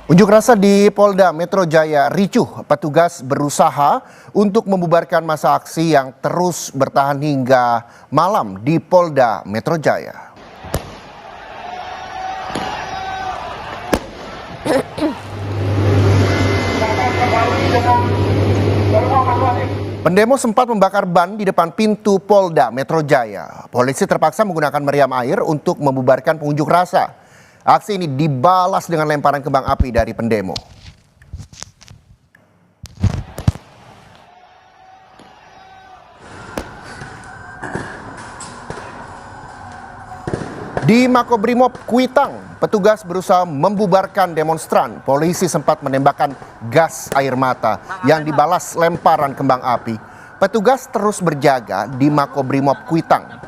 Unjuk rasa di Polda Metro Jaya ricuh. Petugas berusaha untuk membubarkan massa aksi yang terus bertahan hingga malam di Polda Metro Jaya. Pendemo sempat membakar ban di depan pintu Polda Metro Jaya. Polisi terpaksa menggunakan meriam air untuk membubarkan pengunjuk rasa. Aksi ini dibalas dengan lemparan kembang api dari pendemo. Di Makobrimob Kuitang, petugas berusaha membubarkan demonstran. Polisi sempat menembakkan gas air mata yang dibalas lemparan kembang api. Petugas terus berjaga di Makobrimob Kuitang.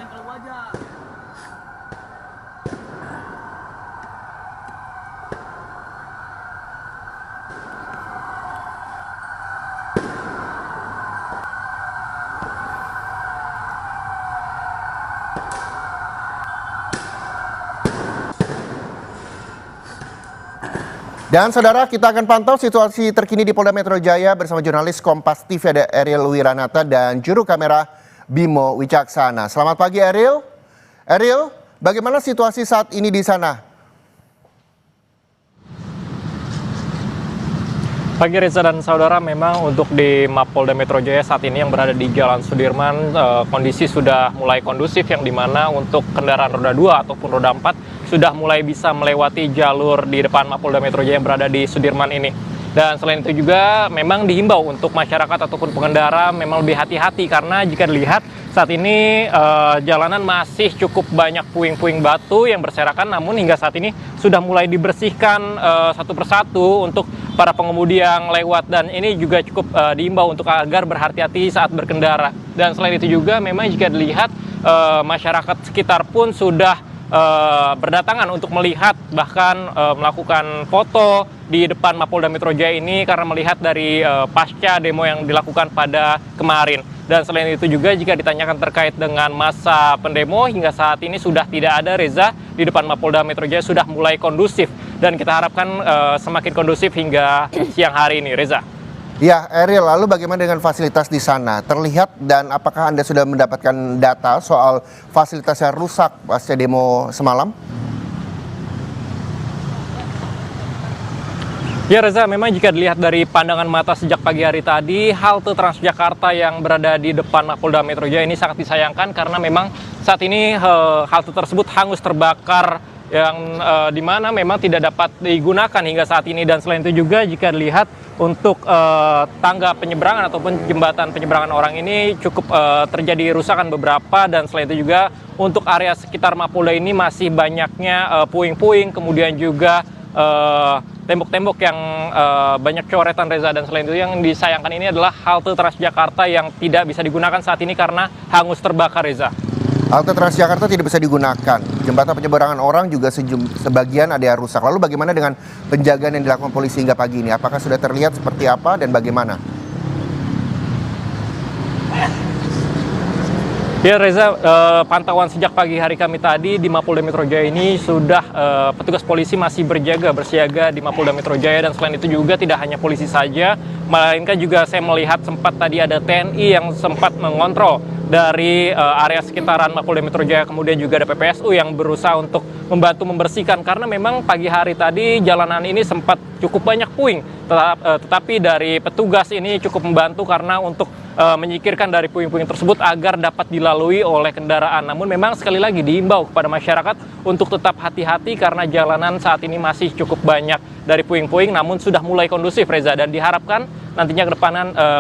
Dan saudara, kita akan pantau situasi terkini di Polda Metro Jaya bersama jurnalis Kompas TV ada Ariel Wiranata dan juru kamera Bimo Wicaksana. Selamat pagi Ariel. Ariel, bagaimana situasi saat ini di sana? Pagi Reza dan saudara, memang untuk di Mapolda Metro Jaya saat ini yang berada di Jalan Sudirman, kondisi sudah mulai kondusif yang dimana untuk kendaraan roda 2 ataupun roda 4 sudah mulai bisa melewati jalur di depan Mapolda Metro Jaya yang berada di Sudirman ini. Dan selain itu juga memang dihimbau untuk masyarakat ataupun pengendara memang lebih hati-hati karena jika dilihat saat ini jalanan masih cukup banyak puing-puing batu yang berserakan, namun hingga saat ini sudah mulai dibersihkan satu persatu untuk para pengemudi yang lewat, dan ini juga cukup diimbau untuk agar berhati-hati saat berkendara. Dan selain itu juga memang jika dilihat masyarakat sekitar pun sudah berdatangan untuk melihat bahkan melakukan foto di depan Mapolda Metro Jaya ini karena melihat dari pasca demo yang dilakukan pada kemarin. Dan selain itu juga jika ditanyakan terkait dengan masa pendemo hingga saat ini sudah tidak ada, Reza, di depan Mapolda Metro Jaya sudah mulai kondusif dan kita harapkan semakin kondusif hingga siang hari ini, Reza. Ya, Ariel, lalu bagaimana dengan fasilitas di sana? Terlihat dan apakah Anda sudah mendapatkan data soal fasilitas yang rusak pasca demo semalam? Ya Reza, memang jika dilihat dari pandangan mata sejak pagi hari tadi, halte Transjakarta yang berada di depan Mapolda Metro Jaya ini sangat disayangkan karena memang saat ini halte tersebut hangus terbakar yang dimana memang tidak dapat digunakan hingga saat ini. Dan selain itu juga jika dilihat untuk tangga penyeberangan ataupun jembatan penyeberangan orang ini cukup terjadi rusakan beberapa, dan selain itu juga untuk area sekitar Mapolda ini masih banyaknya puing-puing, kemudian juga tembok-tembok yang banyak coretan, Reza. Dan selain itu yang disayangkan ini adalah halte Transjakarta yang tidak bisa digunakan saat ini karena hangus terbakar, Reza. Halte Transjakarta tidak bisa digunakan. Jembatan penyeberangan orang juga sebagian ada yang rusak. Lalu bagaimana dengan penjagaan yang dilakukan polisi hingga pagi ini? Apakah sudah terlihat seperti apa dan bagaimana? Ya Reza, pantauan sejak pagi hari kami tadi di Mapolda Metro Jaya ini sudah petugas polisi masih bersiaga di Mapolda Metro Jaya, dan selain itu juga tidak hanya polisi saja, melainkan juga saya melihat sempat tadi ada TNI yang sempat mengontrol dari area sekitaran Mapolda Metro Jaya, kemudian juga ada PPSU yang berusaha untuk membantu membersihkan karena memang pagi hari tadi jalanan ini sempat cukup banyak puing, tetapi dari petugas ini cukup membantu karena untuk menyingkirkan dari puing-puing tersebut agar dapat dilalui oleh kendaraan. Namun memang sekali lagi diimbau kepada masyarakat untuk tetap hati-hati karena jalanan saat ini masih cukup banyak dari puing-puing, namun sudah mulai kondusif, Reza, dan diharapkan nantinya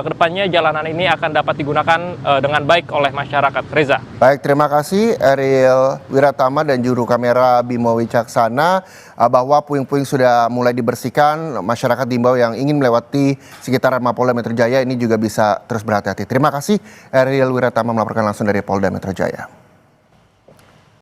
kedepannya jalanan ini akan dapat digunakan dengan baik oleh masyarakat, Reza. Baik, terima kasih Ariel Wiratama dan juru kamera Bimo Wicaksana bahwa puing-puing sudah mulai dibersihkan. Masyarakat diimbau yang ingin melewati sekitaran Mapolda Metro Jaya ini juga bisa terus berhati-hati. Terima kasih Ariel Wiratama melaporkan langsung dari Polda Metro Jaya.